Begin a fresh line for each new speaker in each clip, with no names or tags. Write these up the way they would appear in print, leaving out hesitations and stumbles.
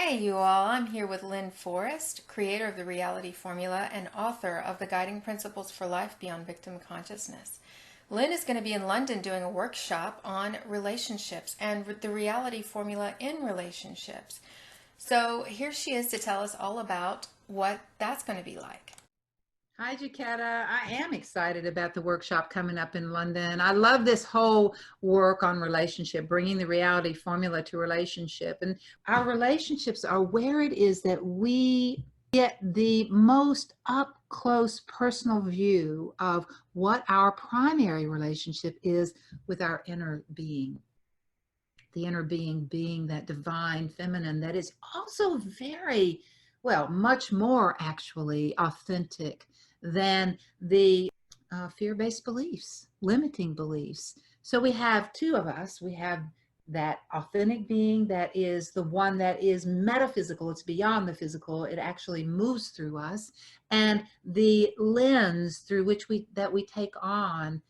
Hey you all, I'm here with Lynne Forrest, creator of the Reality Formula and author of the Guiding Principles for Life Beyond Victim Consciousness. Lynne is going to be in London doing a workshop on relationships and the reality formula in relationships. So here she is to tell us all about what that's going to be like.
Hi, Jaquetta. I am excited about the workshop coming up in London. I love this whole work on relationship, bringing the reality formula to relationship. And our relationships are where it is that we get the most up close personal view of what our primary relationship is with our inner being. The inner being being that divine feminine that is also very, well, much more actually authentic than the fear-based beliefs, limiting beliefs. So we have two of us. We have that authentic being that is the one that is metaphysical. It's beyond the physical. It actually moves through us. And the lens through which we take on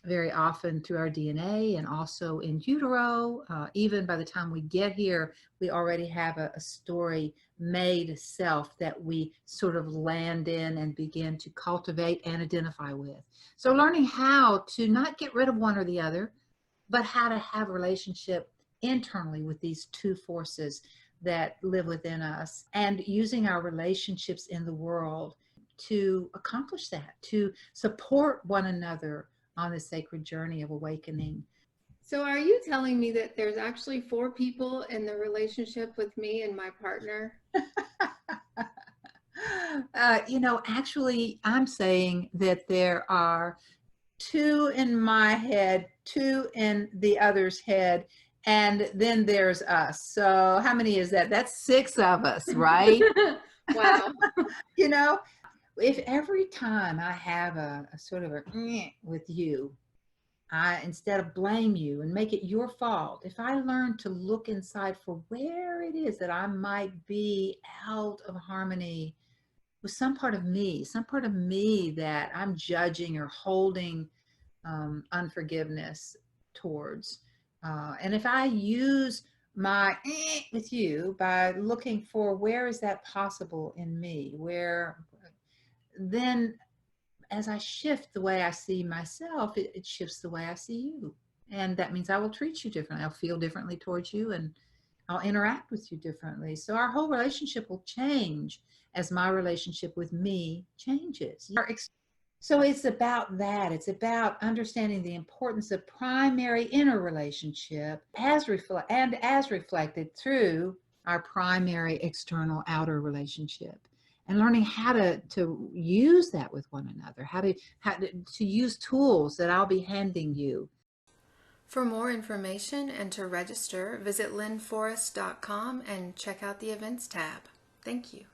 very often through our DNA and also in utero. Even by the time we get here, we already have a story made self that we sort of land in and begin to cultivate and identify with. So learning how to not get rid of one or the other, but how to have a relationship internally with these two forces that live within us, and using our relationships in the world to accomplish that, to support one another on the sacred journey of awakening.
So are you telling me that there's actually 4 people in the relationship with me and my partner?
Actually, I'm saying that there are 2 in my head, 2 in the other's head, and then there's us. So how many is that? That's 6 of us, right?
Wow.
you know, if every time I have a sort of a with you, I, instead of blame you and make it your fault, if I learn to look inside for where it is that I might be out of harmony with some part of me that I'm judging or holding unforgiveness towards. And if I use my with you by looking for where is that possible in me, where then as I shift the way I see myself, it shifts the way I see you. And that means I will treat you differently. I'll feel differently towards you and I'll interact with you differently. So our whole relationship will change as my relationship with me changes. So it's about that. It's about understanding the importance of primary inner relationship as reflected through our primary external outer relationship, and learning how to use that with one another, how to use tools that I'll be handing you.
For more information and to register, visit lynneforrest.com and check out the events tab. Thank you.